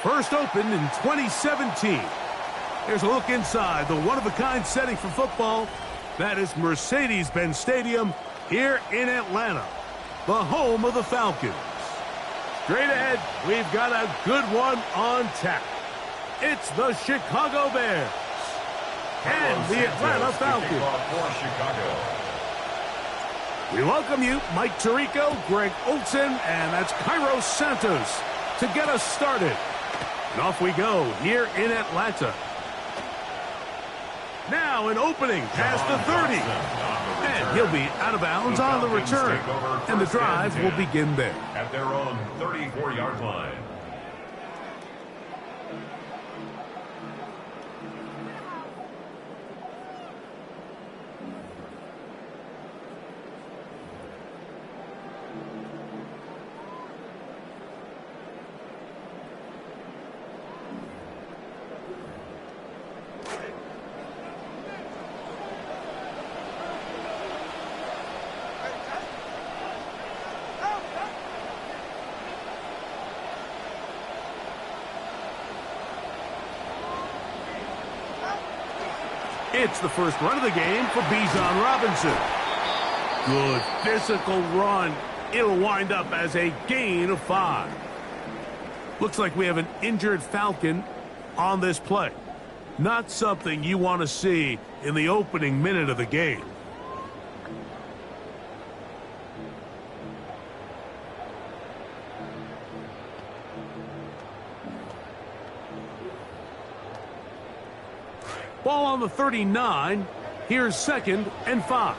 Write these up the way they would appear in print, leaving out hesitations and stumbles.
First opened in 2017. Here's a look inside the one-of-a-kind setting for football. That is Mercedes-Benz Stadium here in Atlanta, the home of the Falcons. Straight ahead, we've got a good one on tap. It's the Chicago Bears and the Atlanta Falcons. We welcome you, Mike Tirico, Greg Olson, and that's Cairo Santos to get us started. And off we go here in Atlanta. Now an opening past the 30. And he'll be out of bounds on the return. And the drive will begin there. At their own 34-yard line. It's the first run of the game for Bijan Robinson. Good physical run. It'll wind up as a gain of 5. Looks like we have an injured Falcon on this play. Not something you want to see in the opening minute of the game. Ball on the 39. Here's 2nd and 5.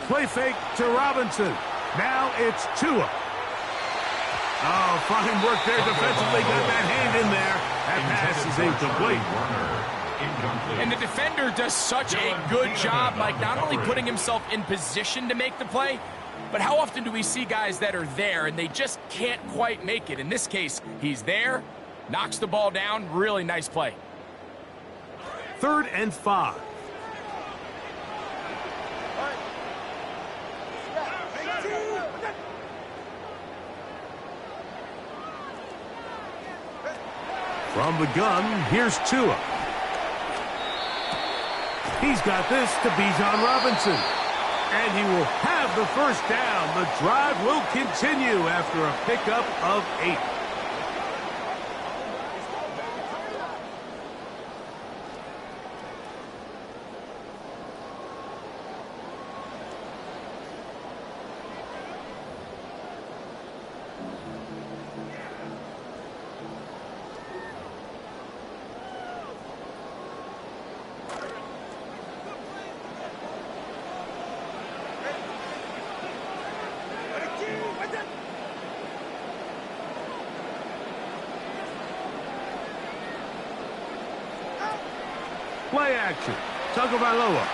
Play fake to Robinson. Now it's Tua. Oh, fine work there defensively. Got that hand in there. That pass is incomplete. And the defender does such a good job, Mike, not only putting himself in position to make the play, but how often do we see guys that are there and they just can't quite make it? In this case, he's there, knocks the ball down. Really nice play. 3rd and 5. From the gun, here's Tua. He's got this to Bijan Robinson. And he will have the first down. The drive will continue after a pickup of 8. Play action. Tagovailoa.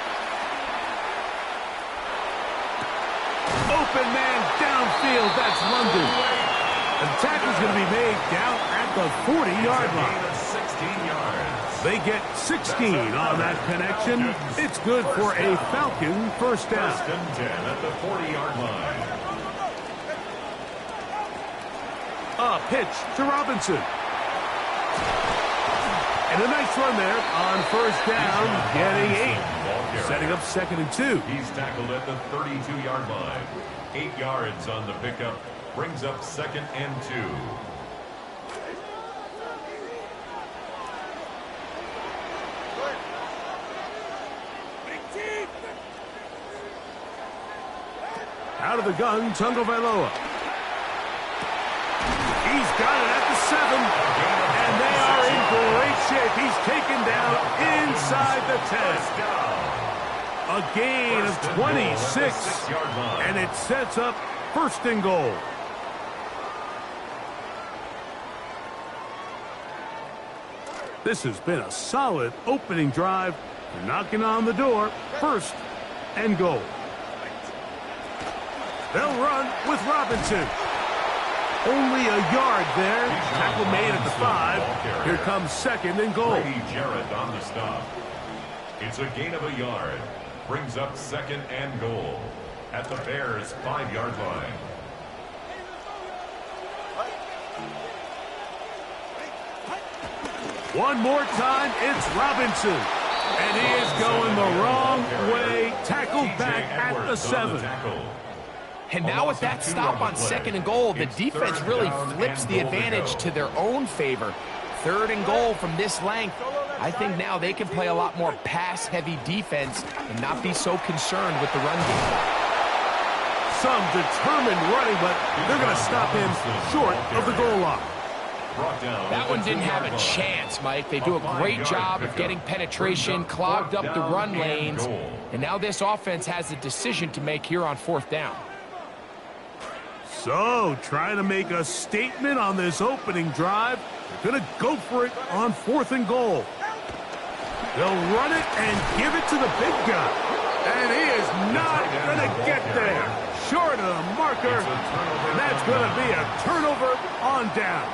Open man downfield. That's London. The tackle's going to be made down at the 40-yard line. 16 yards. They get 16 on that connection. It's good for a Falcon first down. First and 10 at the 40-yard line. A pitch to Robinson. And a nice run there on first down, getting 8. Setting up 2nd and 2. He's tackled at the 32-yard line. 8 yards on the pickup. Brings up 2nd and 2. Out of the gun, Tagovailoa. He's got it at the 7. And they are in great shape. He's taken down inside the 10. A gain of 26. And it sets up 1st and goal. This has been a solid opening drive. They're knocking on the door. 1st and goal. They'll run with Robinson. Only a yard there. Tackle made at the 5. Here comes 2nd and goal. Brady Jarrett on the stop. It's a gain of a yard. Brings up 2nd and goal at the Bears' 5-yard line. One more time, it's Robinson. And he is going the wrong way. Tackled back at the 7. And now with that stop on 2nd and goal, the defense really flips the advantage to their own favor. 3rd and goal from this length. I think now they can play a lot more pass-heavy defense and not be so concerned with the run game. Some determined running, but they're going to stop him short of the goal line. That one didn't have a chance, Mike. They do a great job of getting penetration, clogged up the run lanes, and now this offense has a decision to make here on 4th down. So, trying to make a statement on this opening drive. They're going to go for it on 4th and goal. They'll run it and give it to the big guy. And he is not going to get there. Short of the marker. And that's going to be a turnover on downs.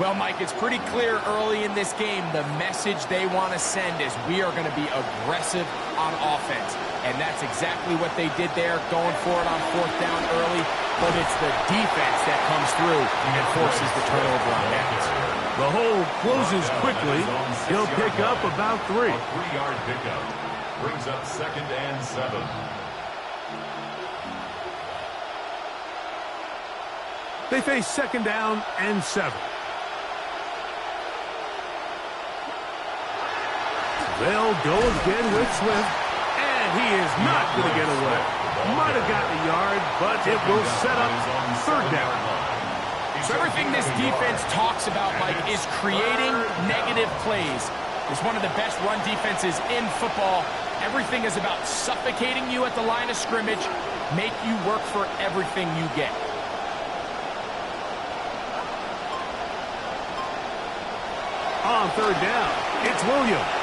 Well, Mike, it's pretty clear early in this game the message they want to send is we are going to be aggressive on offense. And that's exactly what they did there, going for it on 4th down early. But it's the defense that comes through and forces the turnover on downs. The hole closes quickly. He'll pick up about 3. A 3-yard pickup. Brings up 2nd and 7. They face 2nd down and 7. They'll go again with Swift, and he is not going to get away. Might have gotten a yard, but it will set up 3rd down. So everything this defense talks about, Mike, is creating negative plays. It's one of the best run defenses in football. Everything is about suffocating you at the line of scrimmage, make you work for everything you get. On 3rd down, it's Williams.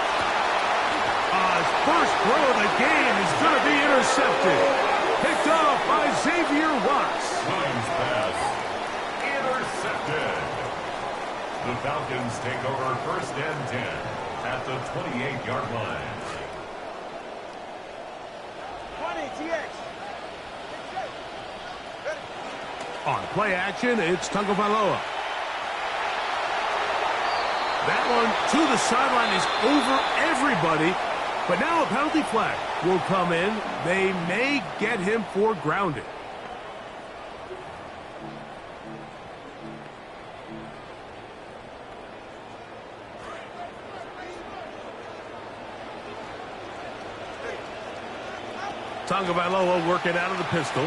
His first throw of the game is going to be intercepted. Picked off by Xavier Watts. Williams pass intercepted. The Falcons take over 1st and 10 at the 28-yard line. 20 TX. On play action, it's Tagovailoa. That one to the sideline is over everybody. But now a penalty flag will come in. They may get him for grounding. Tagovailoa working out of the pistol.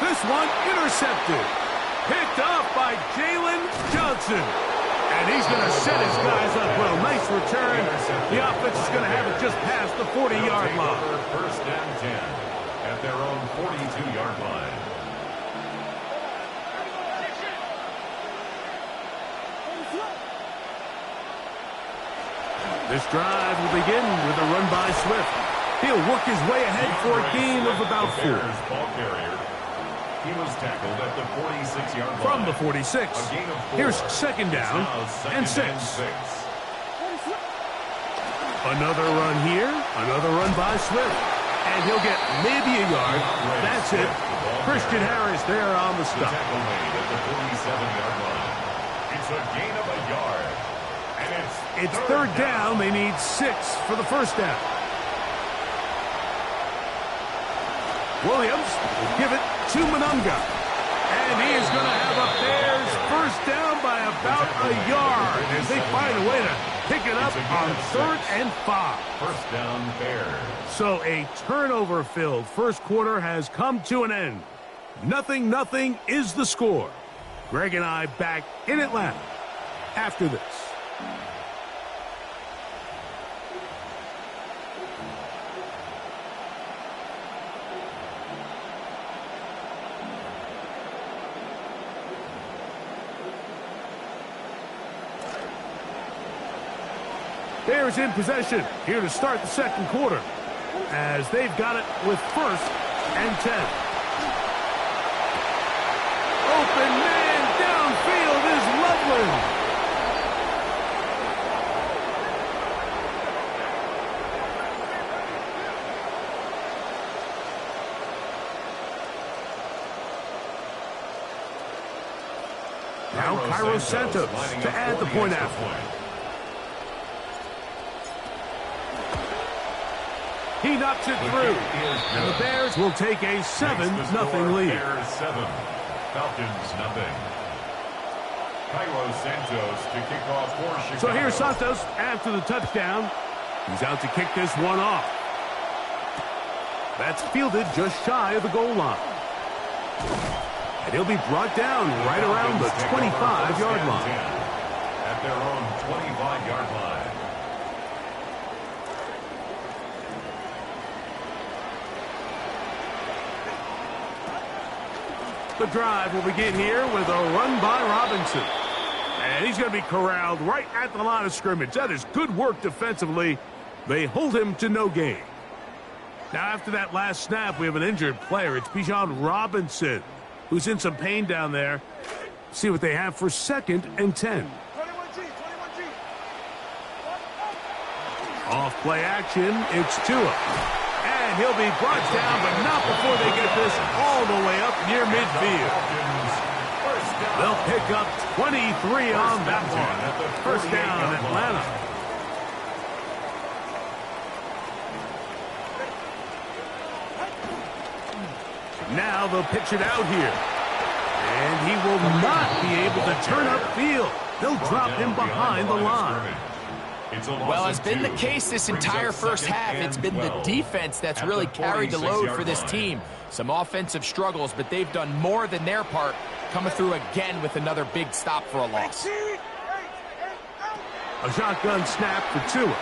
This one intercepted. Picked up by Jalen Johnson. And he's going to set his guys up well. Nice return. The offense is going to have it just past the 40-yard line. 1st and 10 at their own 42-yard line. This drive will begin with a run by Swift. He'll work his way ahead for a gain of about 4. Ball carrier. He was tackled at the 46-yard line. From the 46, here's second down and 6. Another run here, another run by Swift. And he'll get maybe a yard. That's it. Christian Harris there on the stop. Tackle made at the 47-yard line. It's a gain of a yard. And it's third down. They need 6 for the first down. Williams will give it to Monunga. And he is going to have a Bears first down by about a yard as they find a way to pick it up on 3rd and 5. First down, Bears. So a turnover-filled first quarter has come to an end. 0-0 is the score. Greg and I back in Atlanta after this. Bears in possession here to start the second quarter as they've got it with 1st and 10. Open man downfield is Loveland. Now Cairo Santos to add the point after. He knocks it through, and the Bears will take a 7-0 lead. Bears 7, Falcons 0. Cairo Santos to kick off for Chicago. So here's Santos after the touchdown. He's out to kick this one off. That's fielded just shy of the goal line. And he'll be brought down right around the 25-yard line. At their own 25-yard line. The drive will begin here with a run by Robinson. And he's going to be corralled right at the line of scrimmage. That is good work defensively. They hold him to no gain. Now, after that last snap, we have an injured player. It's Bijan Robinson, who's in some pain down there. See what they have for 2nd and 10. Off play action, it's Tua. And he'll be brought down, but not before they get this all the way up near midfield. They'll pick up 23 on that one. First down, Atlanta. Now they'll pitch it out here. And he will not be able to turn upfield. They'll drop him behind the line. Well, it's been the case this entire first half. It's been the defense that's really carried the load for this team. Some offensive struggles, but they've done more than their part, coming through again with another big stop for a loss. A shotgun snap for Tua.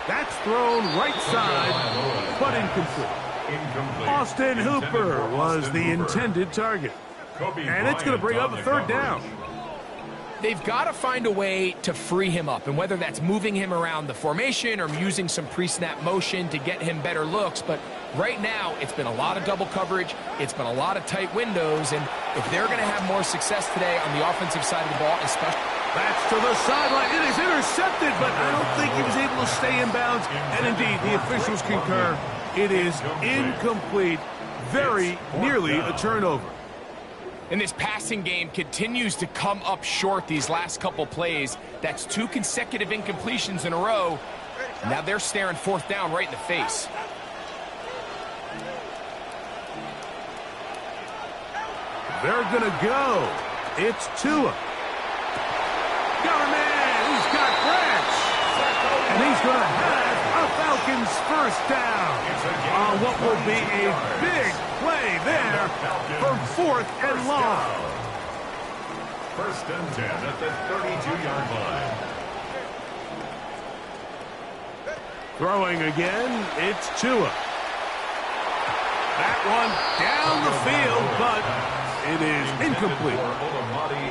That's thrown right side, but incomplete. Austin Hooper was the intended target. And it's going to bring up a 3rd down. They've got to find a way to free him up, and whether that's moving him around the formation or using some pre-snap motion to get him better looks. But right now, it's been a lot of double coverage. It's been a lot of tight windows, and if they're going to have more success today on the offensive side of the ball, especially... That's to the sideline. It is intercepted, but I don't think he was able to stay in bounds. And indeed, the officials concur. It is incomplete. Very nearly a turnover. And this passing game continues to come up short these last couple plays. That's 2 consecutive incompletions in a row. Now they're staring 4th down right in the face. They're going to go. It's Tua. Got a man. He's got Branch. And he's going to have a Falcons first down on what will be a big play there for 4th and long. First and 10 at the 32-yard line. Throwing again, it's Tua. That one down the field, but it is incomplete.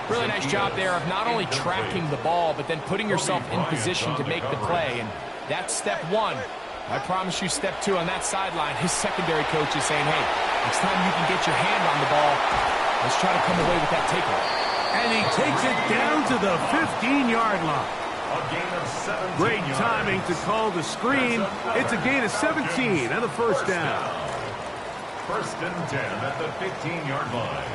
Really nice job there of not only tracking the ball, but then putting yourself in position to make the play. And that's step one. I promise you step two on that sideline. His secondary coach is saying, hey, next time you can get your hand on the ball, let's try to come away with that takeaway. And he takes it down to the 15-yard line. A gain of 17 Great yards. timing to call the screen. It's a gain of 17 and a first down. First and 10 at the 15-yard line.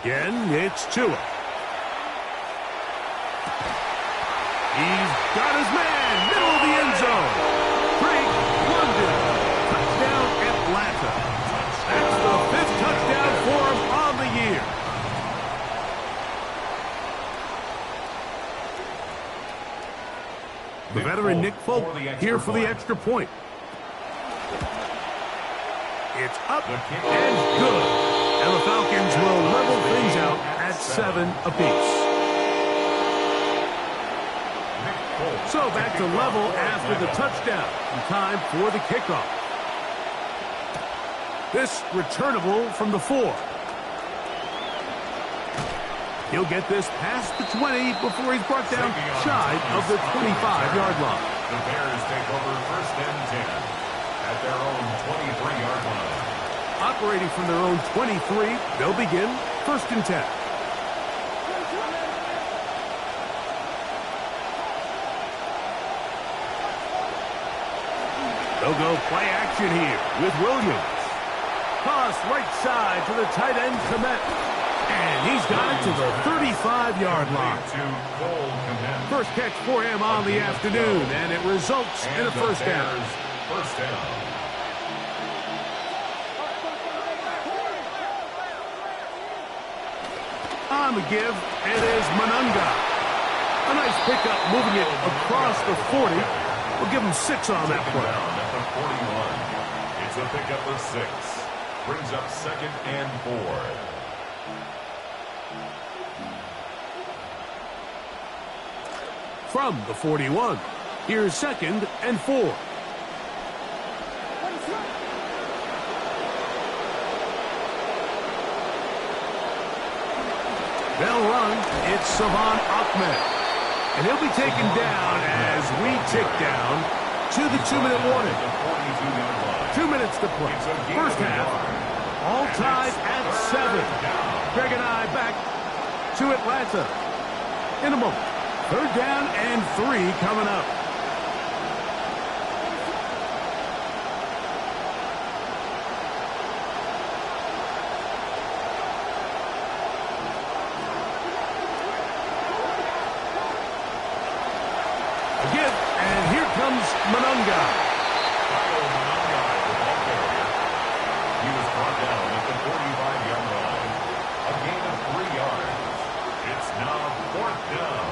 Again, it's Tua. He's got his man, middle of the end zone. Drake London, touchdown Atlanta. That's the 5th touchdown for him on the year. The veteran Nick Folk here for the extra point. It's up and good. And the Falcons will level things out at 7 apiece. So back to level after the touchdown. And time for the kickoff. This returnable from the 4. He'll get this past the 20 before he's brought down shy of the 25-yard line. The Bears take over first and 10 at their own 23-yard line. Operating from their own 23, they'll begin first and 10. They'll go play action here with Williams. Toss right side to the tight end, Komet. And he's got it to the 35-yard line. First catch for him on the afternoon, and it results in a first down. First down. On the give, it is Manunga. A nice pickup moving it across the 40. We'll give him 6 on that play. At the 41. It's a pickup of 6. Brings up second and 4. From the 41, here's second and 4. They'll run. It's Savon Ahmed. And he'll be taken down as we tick down to the 2-minute warning. 2 minutes to play. First half, all tied at 7. Greg and I back to Atlanta in a moment. Third down and 3 coming up. Manunga. He was brought down at the 45-yard line. A gain of 3 yards. It's now 4th down.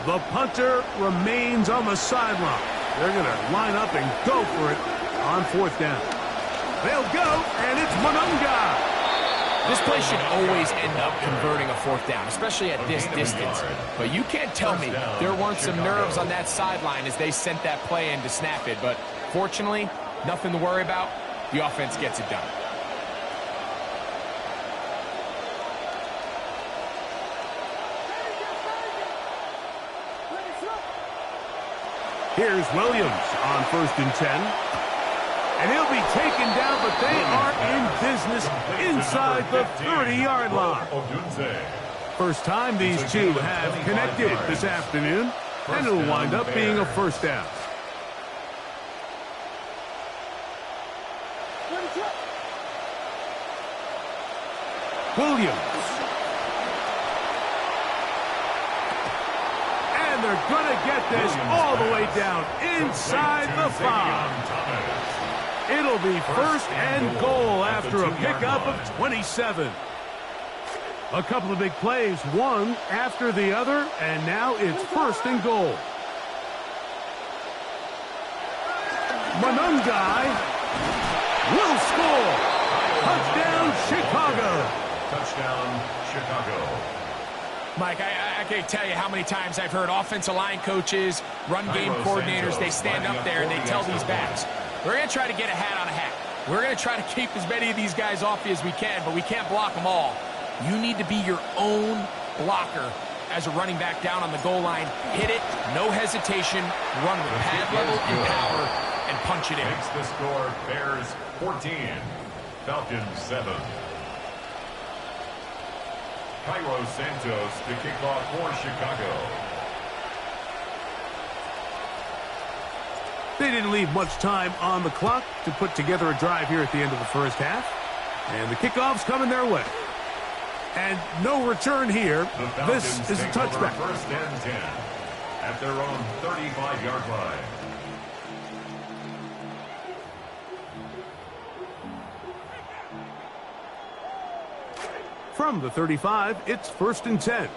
The punter remains on the sideline. They're going to line up and go for it on 4th down. They'll go, and it's Manunga. This play should always end up converting a 4th down, especially at this distance. But you can't tell me there weren't some nerves on that sideline as they sent that play in to snap it. But fortunately, nothing to worry about. The offense gets it done. Here's Williams on 1st and 10. And he'll be taken down, but they are in business inside the 30-yard line. First time these two have connected this afternoon, and it'll wind up being a first down. Williams. They're going to get this all the way down inside the 5. It'll be first and goal after a pickup of 27. A couple of big plays, one after the other, and now it's first and goal. Manungai will score. Touchdown, Chicago. Touchdown, Chicago. Mike, I can't tell you how many times I've heard offensive line coaches, run game coordinators, they stand up there and they tell these backs, we're going to try to get a hat on a hat. We're going to try to keep as many of these guys off you as we can, but we can't block them all. You need to be your own blocker as a running back down on the goal line. Hit it, no hesitation, run with pad level and power, and punch it in. Makes the score Bears 14, Falcons 7. Cairo Santos to kick off for Chicago. They didn't leave much time on the clock to put together a drive here at the end of the first half. And the kickoff's coming their way. And no return here. This is a touchback. First and 10 at their own 35-yard line. From the 35, it's first and 10.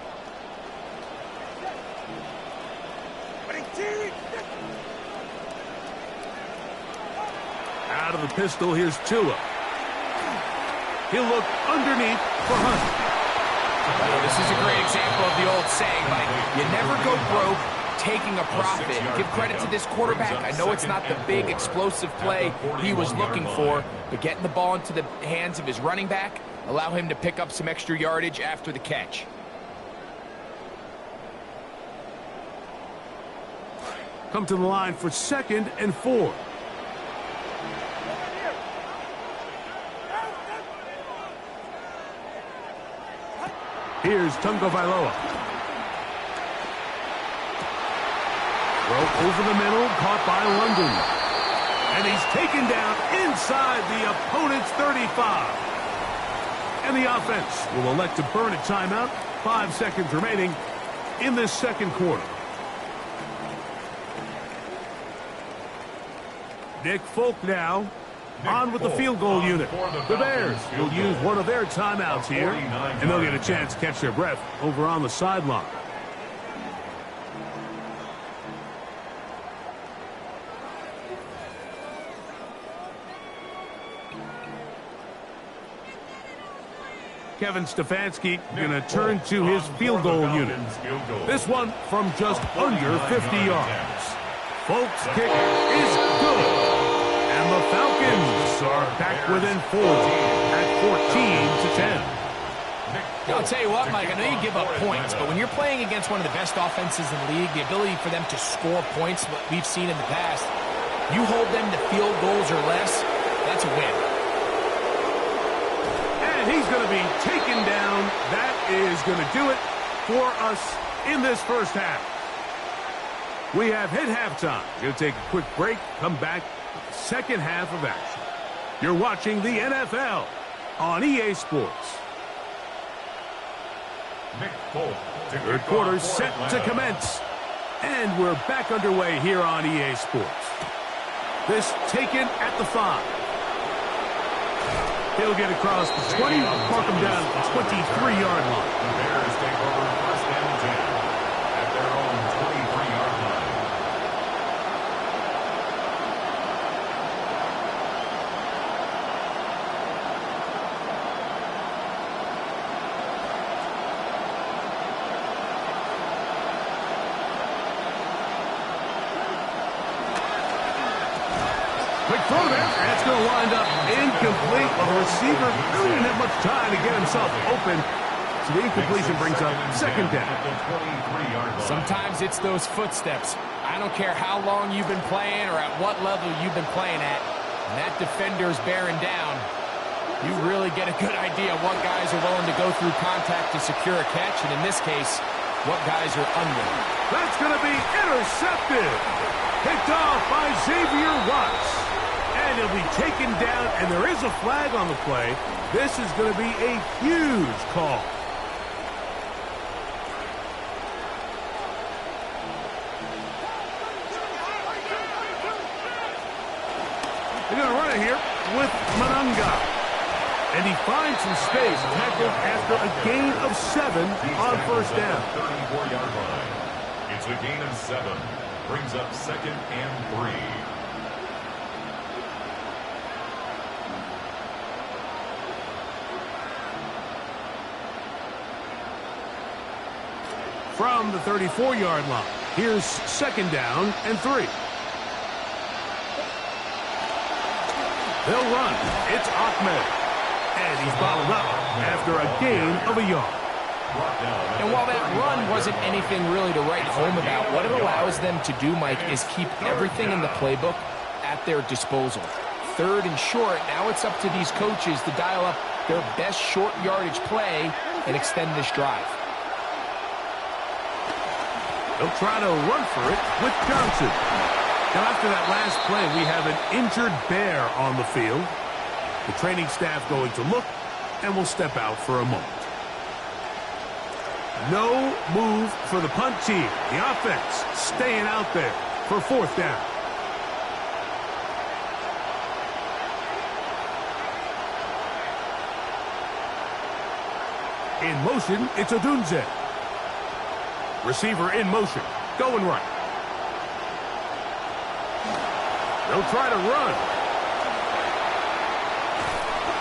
Out of the pistol, here's Tua. He'll look underneath for Hunt. This is a great example of the old saying, Mike, you never go broke taking a profit. Give credit to this quarterback. I know it's not the big explosive play he was looking for, but getting the ball into the hands of his running back, allow him to pick up some extra yardage after the catch. Come to the line for second and 4. Here's Tunga Vailoa. Throw over the middle, caught by London. And he's taken down inside the opponent's 35. And the offense will elect to burn a timeout. 5 seconds remaining in this second quarter. Nick Folk now on with the field goal unit. The Bears will use one of their timeouts here, and they'll get a chance to catch their breath over on the sideline. Kevin Stefanski going to turn to his field goal unit. This one from just under 50 yards. Folk's kick is good. And the Falcons are back within 4 at 14-10. I'll tell you what, Mike, I know you give up points, but when you're playing against one of the best offenses in the league, the ability for them to score points, what we've seen in the past, you hold them to field goals or less, that's a win. And he's going to be taken down. That is going to do it for us in this first half. We have hit halftime. Going to take a quick break, come back with the second half of action. You're watching the NFL on EA Sports. Third quarter set to commence. And we're back underway here on EA Sports. This taken at the 5. He'll get across the 20, mark him down at the 23-yard line. The Bears take over first and 10 at their own 23-yard line. Quick throw there. That's going to wind up incomplete. Well, the receiver really didn't have much time to get himself open. So the incompletion brings up second down. Sometimes it's those footsteps. I don't care how long you've been playing or at what level you've been playing at. When that defender's bearing down, you really get a good idea of what guys are willing to go through contact to secure a catch, and in this case, what guys are unwilling. That's going to be intercepted. Picked off by Xavier Watts. And he'll be taken down, and there is a flag on the play. This is going to be a huge call. They're going to run it here with Manungai. And he finds some space, tackled after a gain of 7 on first down. 34-yard line. It's a gain of 7. Brings up second and 3. From the 34-yard line, here's second down and 3. They'll run. It's Ahmed. And he's bottled up after a gain of a yard. And while that run wasn't anything really to write home about, what it allows them to do, Mike, is keep everything in the playbook at their disposal. Third and short, now it's up to these coaches to dial up their best short yardage play and extend this drive. They'll try to run for it with Johnson. Now, after that last play, we have an injured Bear on the field. The training staff going to look, and will step out for a moment. No move for the punt team. The offense staying out there for fourth down. In motion, it's Odunze. Receiver in motion, going right. They'll try to run.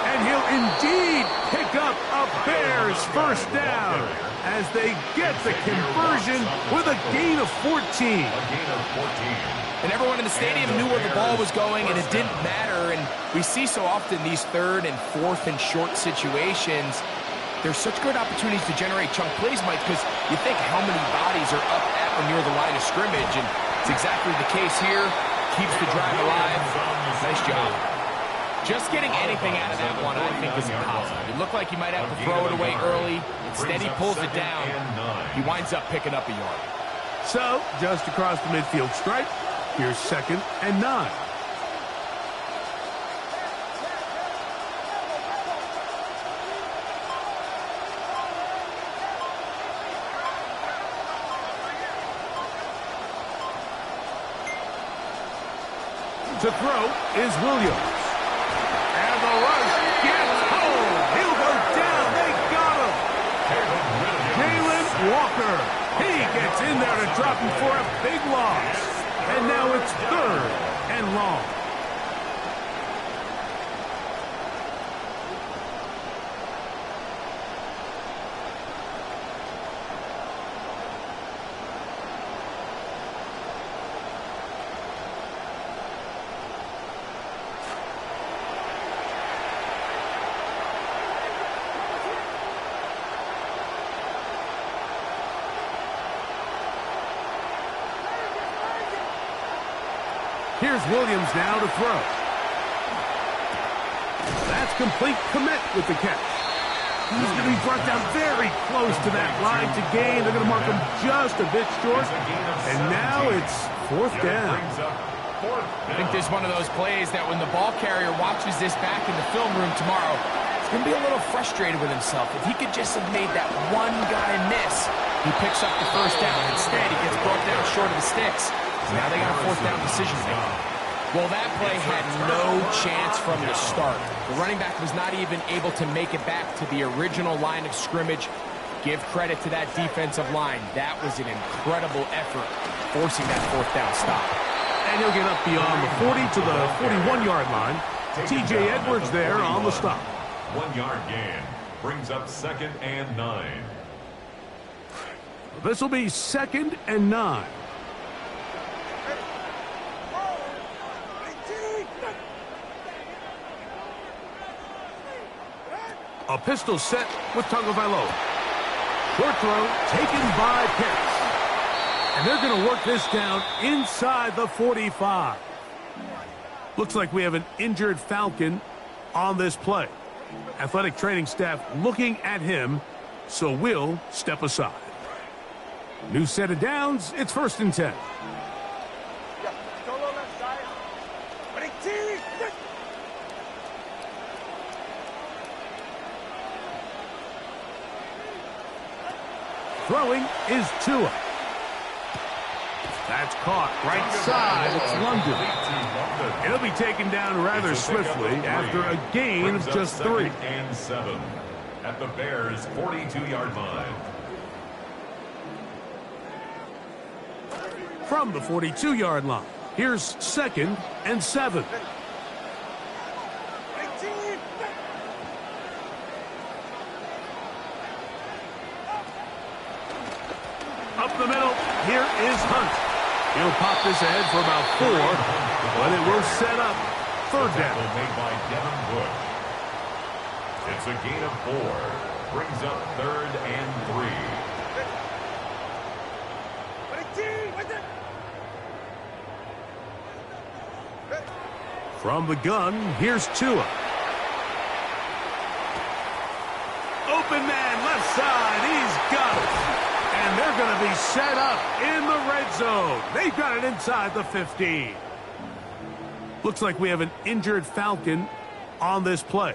And he'll indeed pick up a Bears first down as they get the conversion with a gain of 14. And everyone in the stadium knew where the ball was going, and it didn't matter. And we see so often these third and fourth and short situations, there's such good opportunities to generate chunk plays, Mike, because you think how many bodies are up at or near the line of scrimmage, and it's exactly the case here. Keeps the drive alive. Nice job. Just getting anything out of that one, I think, is a positive. It looked like he might have to throw it away early. Instead, he pulls it down. He winds up picking up a yard. So, just across the midfield stripe, here's second and 9. To throw is Williams. And the rush gets home. He'll go down. They got him. Jalen Walker. He gets in there to drop him for a big loss. And now it's third and long. Here's Williams now to throw. That's complete commit with the catch. He's going to be brought down very close to that line to gain. They're going to mark him just a bit short. And now it's fourth down. I think this is one of those plays that when the ball carrier watches this back in the film room tomorrow, he's going to be a little frustrated with himself. If he could just have made that one guy miss, he picks up the first down. Instead, he gets brought down short of the sticks. Now they got a fourth down decision to make. Well, that play had no chance from the start. The running back was not even able to make it back to the original line of scrimmage. Give credit to that defensive line. That was an incredible effort, forcing that fourth down stop. And he'll get up beyond the 40 to the 41-yard line. T.J. Edwards there on the stop. 1 yard gain brings up second and 9. This will be second and 9. A pistol set with Tagovailoa. Short throw taken by Pitts. And they're going to work this down inside the 45. Looks like we have an injured Falcon on this play. Athletic training staff looking at him, so we'll step aside. New set of downs. It's first and 10. Throwing is Tua. That's caught right side. It's London. It'll be taken down rather swiftly after a gain of just 3. And 7 at the Bears' 42-yard line. From the 42-yard line, here's second and 7. is Hunt. He'll pop this ahead for about 4, but it will set up third down. Made by Devin Bush. It's a gain of 4. Brings up 3rd and 3. From the gun, here's Tua. Open man, left side, he's got it. And they're going to be set up in the red zone. They've got it inside the 15. Looks like we have an injured Falcon on this play.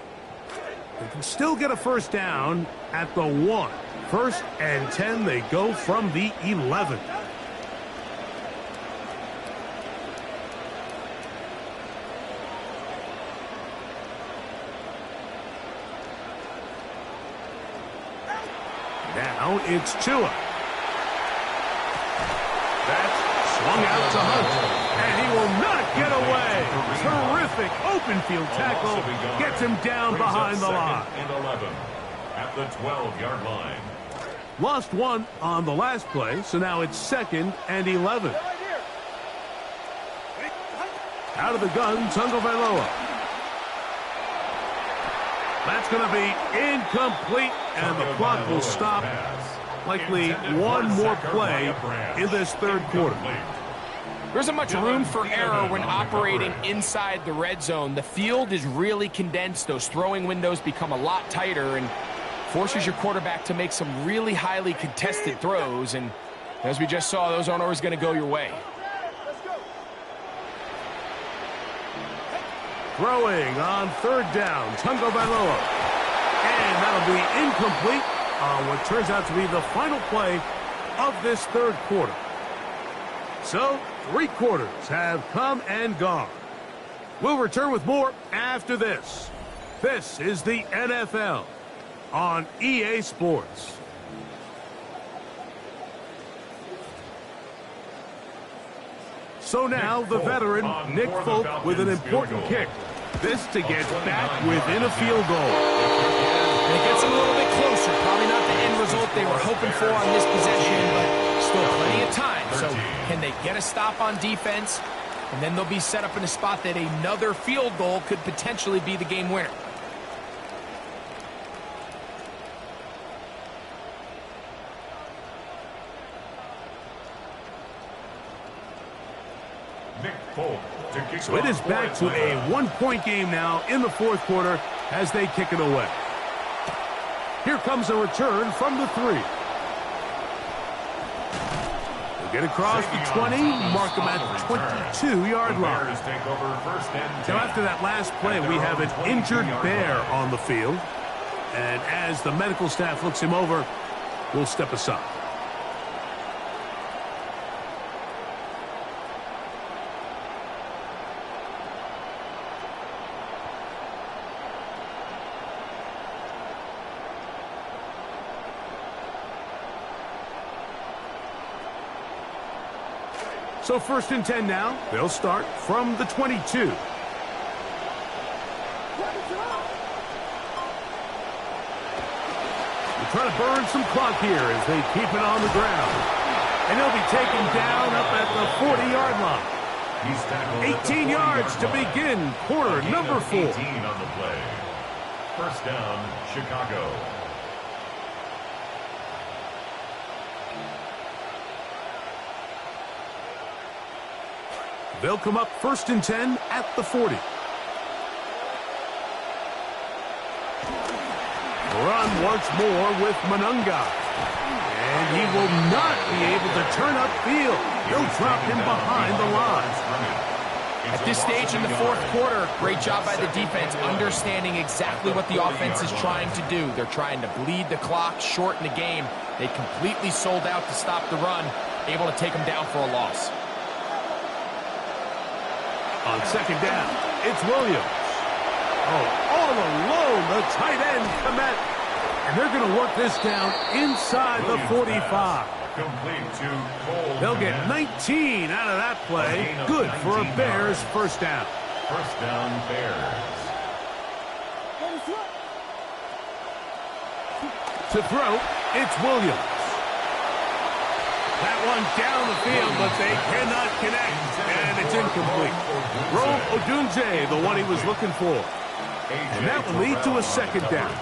They can still get a first down at the 1. 1st and 10, they go from the 11. Now it's Tua. That's swung out to Hunt, and he will not get away. Terrific open field tackle. Gets him down behind the line. And 11 at the 12-yard line. Lost 1 on the last play, so now it's 2nd and 11. Out of the gun, Tagovailoa. That's going to be incomplete, and the clock will stop. Likely one more play in this third quarter. There isn't much room for error when operating inside the red zone. The field is really condensed. Those throwing windows become a lot tighter and forces your quarterback to make some really highly contested throws. And as we just saw, those aren't always going to go your way. Throwing on 3rd down, Tagovailoa. And that'll be incomplete on what turns out to be the final play of this third quarter. So, 3 quarters have come and gone. We'll return with more after this. This is the NFL on EA Sports. So now the veteran, Nick Folk, with an important kick. This to get back within a field goal. And it gets them a little bit closer. Probably not the end result they were hoping for on this possession, but still plenty of time. So can they get a stop on defense? And then they'll be set up in a spot that another field goal could potentially be the game winner. So it is back to a 1-point game now in the fourth quarter as they kick it away. Here comes a return from the 3. They get across the 20, mark them at the 22-yard line. Now after that last play, we have an injured Bear on the field. And as the medical staff looks him over, we'll step aside. So 1st and 10 now. They'll start from the 22. They're trying to burn some clock here as they keep it on the ground. And they'll be taken down up at the 40-yard line. 18 yards to begin quarter number 4. 18 on the play. First down, Chicago. They'll come up 1st and 10 at the 40. Run once more with Monunga. And he will not be able to turn upfield. He'll drop him behind the line. At this stage in the fourth quarter, great job by the defense, understanding exactly what the offense is trying to do. They're trying to bleed the clock, shorten the game. They completely sold out to stop the run, able to take them down for a loss. On 2nd down, it's Williams. Oh, all alone, the tight end commit. And they're going to work this down inside the 45. They'll get 19 out of that play. Good for a Bears first down. First down, Bears. To throw, it's Williams. That one down the field, but they cannot connect, and it's incomplete. Rome Odunze, the one he was looking for. And that will lead to a second down.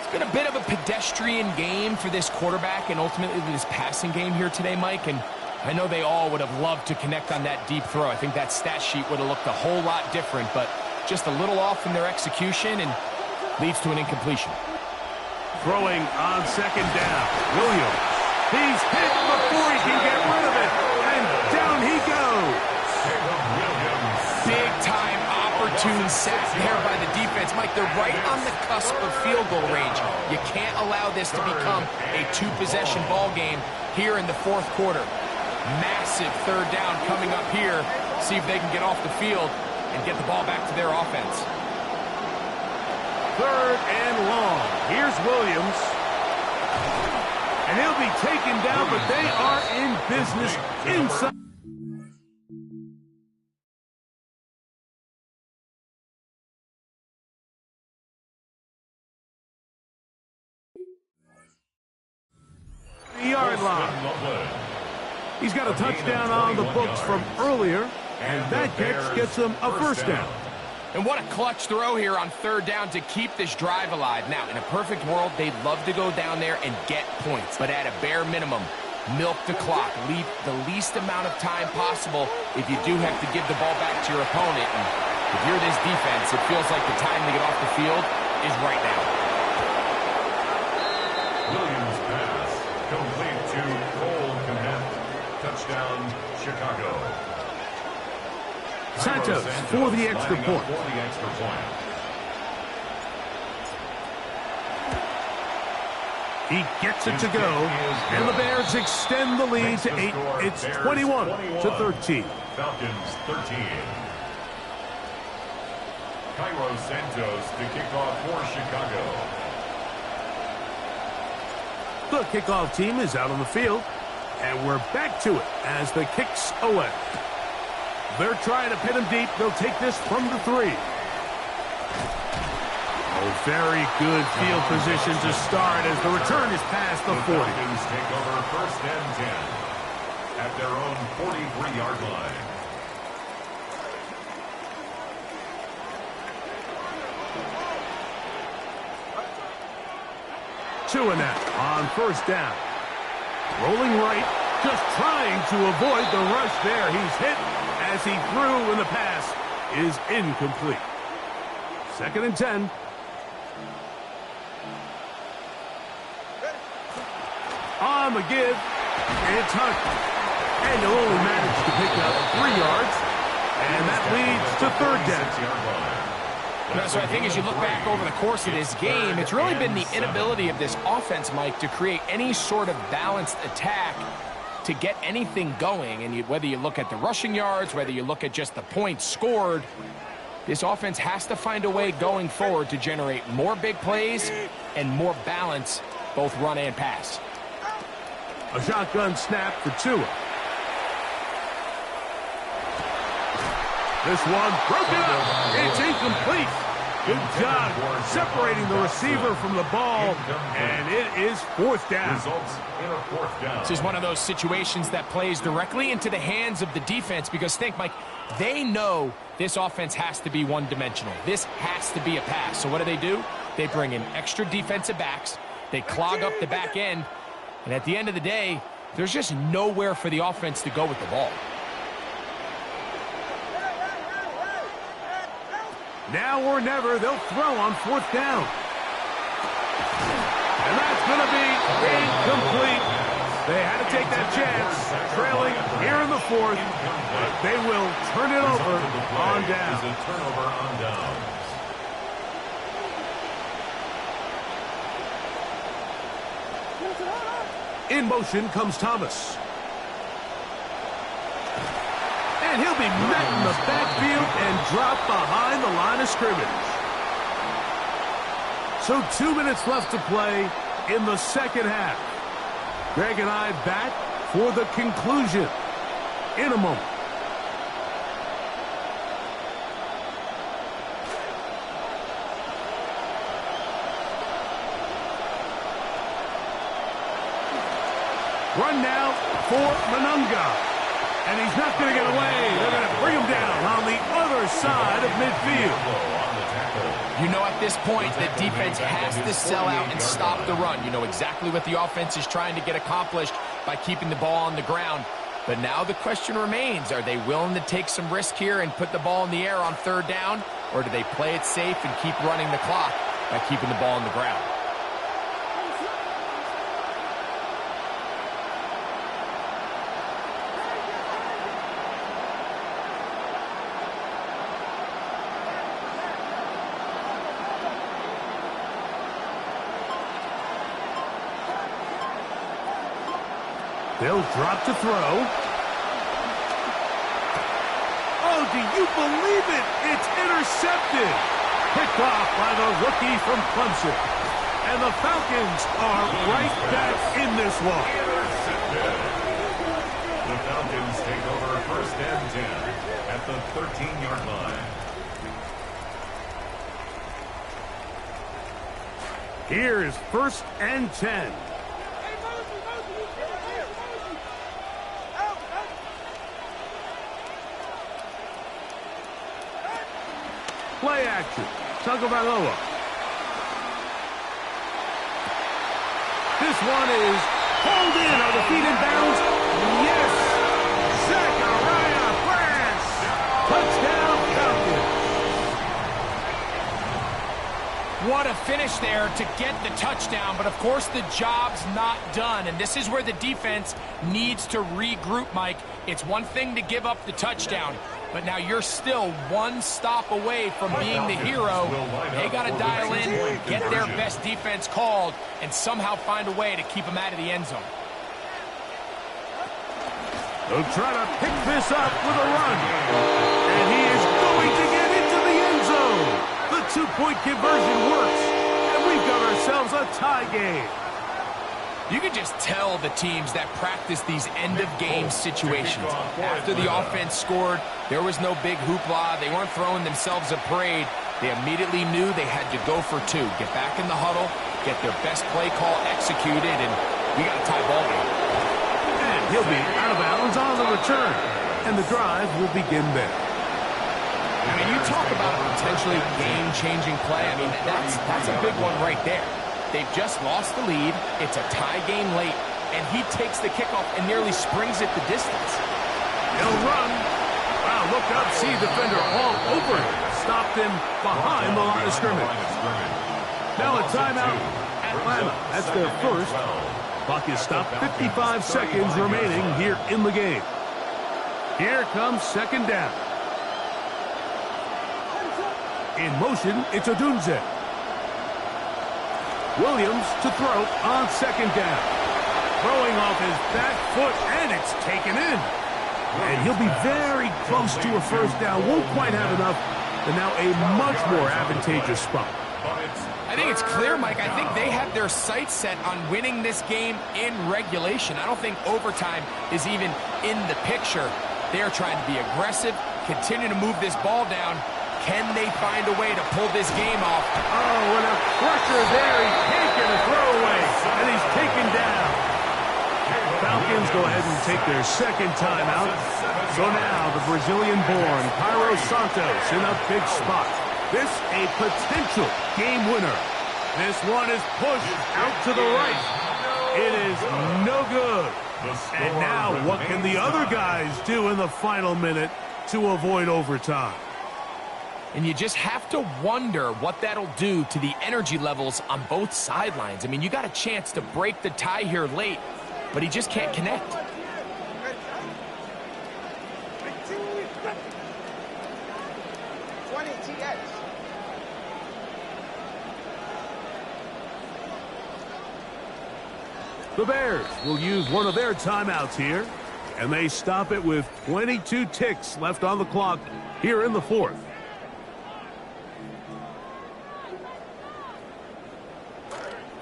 It's been a bit of a pedestrian game for this quarterback and ultimately this passing game here today, Mike, and I know they all would have loved to connect on that deep throw. I think that stat sheet would have looked a whole lot different, but just a little off in their execution and leads to an incompletion. Throwing on second down. Williams. He's hit before he can get rid of it, and down he goes. Big-time opportune sack there by the defense. Mike, they're right on the cusp of field goal range. You can't allow this to become a two-possession ball game here in the fourth quarter. Massive third down coming up here. See if they can get off the field and get the ball back to their offense. Third and long. Here's Williams. And he'll be taken down, but they are in business inside. The yard line. He's got a touchdown on the books from earlier, and that catch gets him a first down. And what a clutch throw here on third down to keep this drive alive. Now, in a perfect world, they'd love to go down there and get points. But at a bare minimum, milk the clock. Leave the least amount of time possible if you do have to give the ball back to your opponent. And if you're this defense, it feels like the time to get off the field is right now. Williams pass. Complete to Cole Kmet. Touchdown, Chicago. Santos for the extra point. He gets it to go, and the Bears extend the lead to 8. It's 21-13. Falcons 13. Cairo Santos to kick off for Chicago. The kickoff team is out on the field, and we're back to it as the kick's away. They're trying to pin him deep. They'll take this from the 3. Oh, very good field position to start as the return is past the 40. Falcons take over first and 10 at their own 43-yard line. Two and that on first down. Rolling right, just trying to avoid the rush there. He's hit as he threw, and the pass is incomplete. Second and 10. On the give, it's Hunt. And he'll only manage to pick up 3 yards, and that leads to third down. So I think as you look back over the course of this game, it's really been the inability of this offense, Mike, to create any sort of balanced attack to get anything going. And whether you look at the rushing yards, whether you look at just the points scored, this offense has to find a way going forward to generate more big plays and more balance, both run and pass. A shotgun snap for Tua. This one broken up. It's incomplete. Good job separating the receiver from the ball, and it is fourth down. Results in a fourth down. This is one of those situations that plays directly into the hands of the defense because think, Mike, they know this offense has to be one-dimensional. This has to be a pass. So what do? They bring in extra defensive backs. They clog up the back end. And at the end of the day, there's just nowhere for the offense to go with the ball. Now or never, they'll throw on fourth down. And that's going to be incomplete. They had to take that chance, trailing here in the fourth. But they will turn it over on down. Is a turnover on downs. In motion comes Thomas. And he'll be met in the backfield and dropped behind the line of scrimmage. So 2 minutes left to play in the second half. Greg and I back for the conclusion in a moment. Run now for Monunga. And he's not going to get away. They're going to bring him down on the other side of midfield. You know, at this point, the defense has to sell out and stop the run. You know exactly what the offense is trying to get accomplished by keeping the ball on the ground. But now the question remains, are they willing to take some risk here and put the ball in the air on third down? Or do they play it safe and keep running the clock by keeping the ball on the ground? They'll drop to throw. Oh, do you believe it? It's intercepted. Picked off by the rookie from Clemson. And the Falcons are right back in this one. Intercepted. The Falcons take over first and 10 at the 13-yard line. Here is first and 10. Play action. Tagovailoa. This one is pulled in. Are the feet in bounds? Yes. Zachariah Branch. Touchdown Falcons. What a finish there to get the touchdown, but of course the job's not done, and this is where the defense needs to regroup, Mike. It's one thing to give up the touchdown, but now you're still one stop away from being the hero. They got to dial in, get their best defense called, and somehow find a way to keep them out of the end zone. They'll try to pick this up with a run. And he is going to get into the end zone. The two-point conversion works, and we've got ourselves a tie game. You can just tell the teams that practice these end-of-game situations. After the offense scored, there was no big hoopla. They weren't throwing themselves a parade. They immediately knew they had to go for two. Get back in the huddle, get their best play call executed, and we got a tie ball game. And he'll be out of bounds on the return. And the drive will begin there. I mean, you talk about a potentially game-changing play. I mean, that's a big one right there. They've just lost the lead. It's a tie game late, and he takes the kickoff and nearly springs it the distance. He'll run. Wow, look up, see defender all over him. Stopped him behind the line of scrimmage. Now a timeout, Atlanta. That's their first. Clock is stopped, 55 seconds remaining here in the game. Here comes second down. In motion, it's Odunze. Williams to throw on second down. Throwing off his back foot, and it's taken in. And he'll be very close to a first down. Won't quite have enough, and now a much more advantageous spot. I think it's clear, Mike. I think they have their sights set on winning this game in regulation. I don't think overtime is even in the picture. They're trying to be aggressive, continue to move this ball down. Can they find a way to pull this game off? Oh, and a pressure there. He can't get a throwaway, and he's taken down. Falcons go ahead and take their second timeout. So now the Brazilian-born Cairo Santos in a big spot. This a potential game winner. This one is pushed out to the right. It is no good. And now what can the other guys do in the final minute to avoid overtime? And you just have to wonder what that'll do to the energy levels on both sidelines. I mean, you got a chance to break the tie here late, but he just can't connect. The Bears will use one of their timeouts here, and they stop it with 22 ticks left on the clock here in the fourth.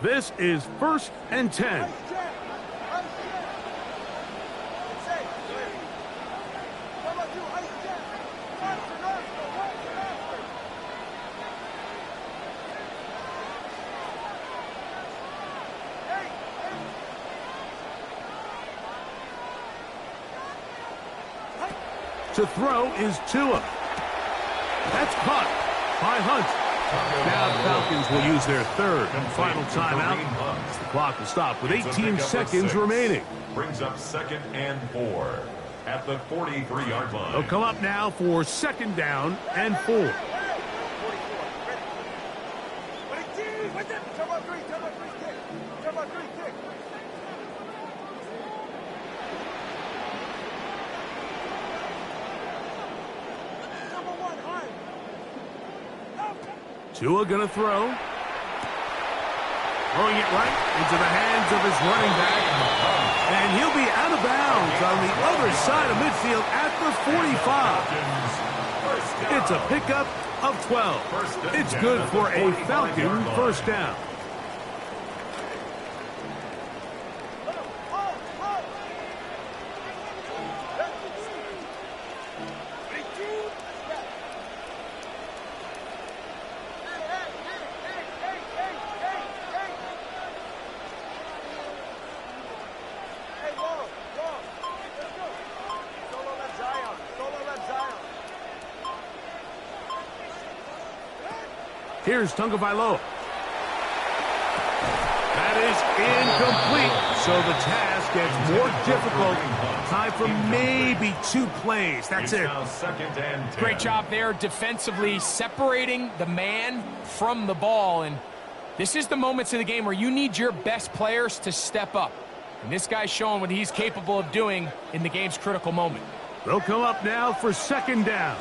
This is first and 10. To throw is Tua. That's caught by Hunt. Now the Falcons will use their third and final timeout. The clock will stop with 18 seconds remaining. Brings up 2nd and 4 at the 43-yard line. They'll come up now for 2nd down and 4. Tua gonna throw. Throwing it right into the hands of his running back. And he'll be out of bounds on the other side of midfield at the 45. It's a pickup of 12. It's good for a Falcon first down. Here's Tagovailoa. That is incomplete, so the task gets more difficult. Time for maybe 2 plays. That's it. Great job there defensively, separating the man from the ball. And this is the moments of the game where you need your best players to step up. And this guy's showing what he's capable of doing in the game's critical moment. They'll come up now for 2nd down.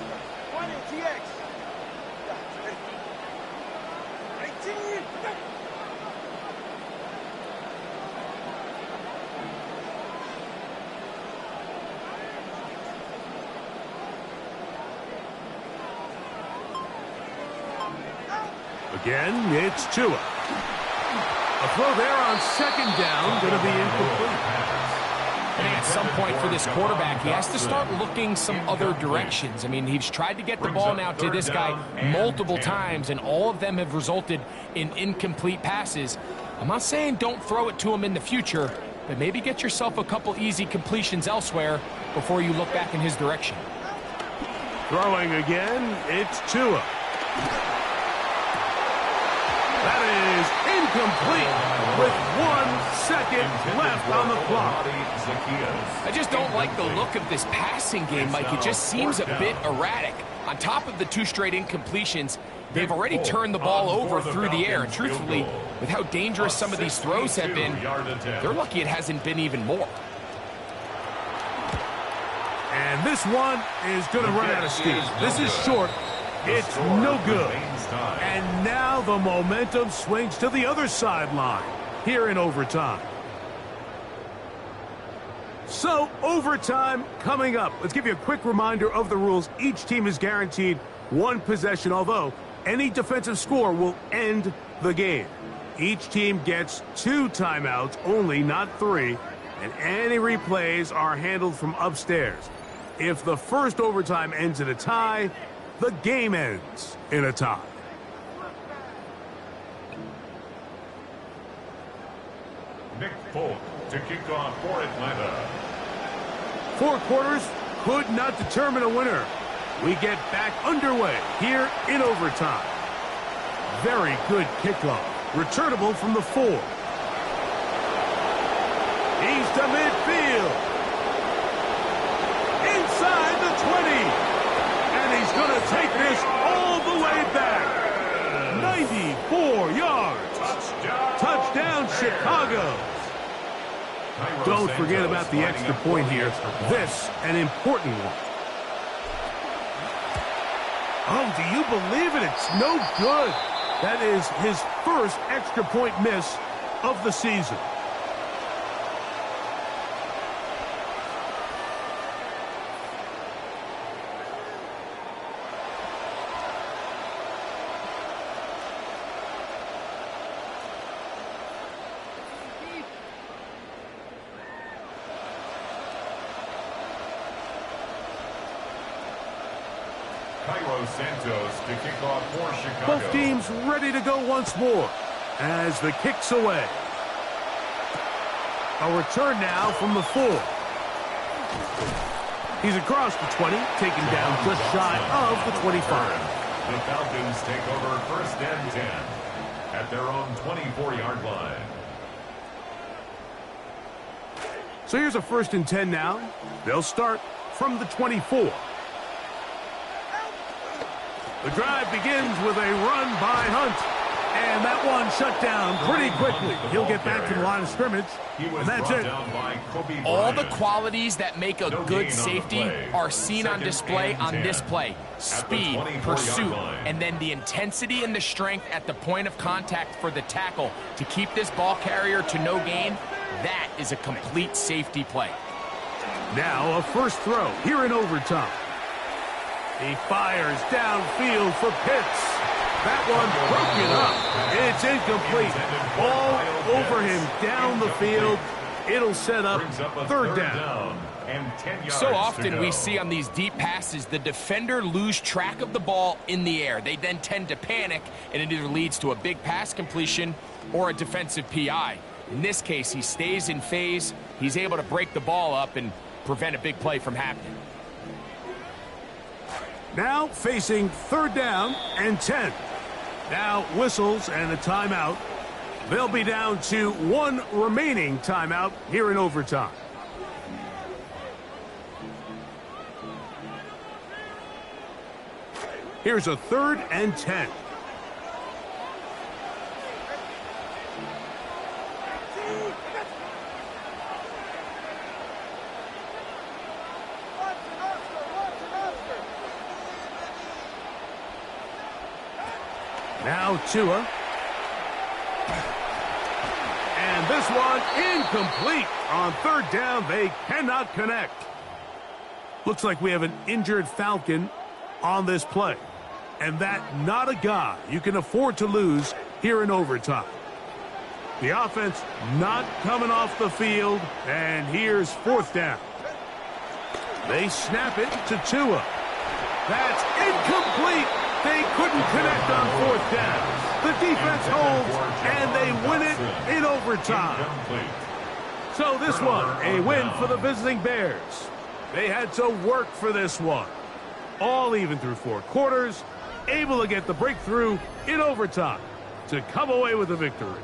Again, it's Tua. A throw there on 2nd down, going to be incomplete. I think at some point for this quarterback, he has to start looking some other directions. I mean, he's tried to get the ball now to this guy multiple times, and all of them have resulted in incomplete passes. I'm not saying don't throw it to him in the future, but maybe get yourself a couple easy completions elsewhere before you look back in his direction. Throwing again, it's Tua. That is incomplete with 1 second left on the clock. I just don't like the look of this passing game, Mike. It just seems a bit erratic. On top of the 2 straight incompletions, they've already turned the ball over through the air. And truthfully, with how dangerous some of these throws have been, they're lucky it hasn't been even more. And this one is going to run out of steam. This is short. It's no good. And now the momentum swings to the other sideline here in overtime. So, overtime coming up. Let's give you a quick reminder of the rules. Each team is guaranteed 1 possession, although any defensive score will end the game. Each team gets 2 timeouts only, not 3, and any replays are handled from upstairs. If the first overtime ends in a tie, the game ends in a tie. Nick Folk to kick off for Atlanta. 4 quarters could not determine a winner. We get back underway here in overtime. Very good kickoff. Returnable from the 4. He's to midfield. Inside the 20. And he's going to take this all the way back. 94 yards. Touchdown, Chicago. Don't forget about the extra point here. This, an important one. Oh, do you believe it? It's no good. That is his first extra point miss of the season. Santos to kick off for Chicago. Both teams ready to go once more as the kick's away. A return now from the 4. He's across the 20, taken down just shy of the 25. The Falcons take over first and 10 at their own 24-yard line. So here's a first and 10 now. They'll start from the 24. The drive begins with a run by Hunt. And that one shut down pretty quickly. He'll get back to the line of scrimmage, and that's it. All the qualities that make a good safety are seen on display on this play. Speed, pursuit, and then the intensity and the strength at the point of contact for the tackle to keep this ball carrier to no gain. That is a complete safety play. Now a first throw here in overtime. He fires downfield for Pitts. That one broken up. It's incomplete. Ball over him down the field. It'll set up third down. So often we see on these deep passes the defender lose track of the ball in the air. They then tend to panic, and it either leads to a big pass completion or a defensive PI. In this case, he stays in phase. He's able to break the ball up and prevent a big play from happening. Now facing third down and 10. Now whistles and a timeout. They'll be down to one remaining timeout here in overtime. Here's a third and 10. Now Tua. And this one incomplete. On third down, they cannot connect. Looks like we have an injured Falcon on this play. And that not a guy you can afford to lose here in overtime. The offense not coming off the field. And here's fourth down. They snap it to Tua. That's incomplete. They couldn't connect on fourth down. The defense holds, and they win it in overtime. So this one, a win for the visiting Bears. They had to work for this one. All even through four quarters, able to get the breakthrough in overtime to come away with a victory.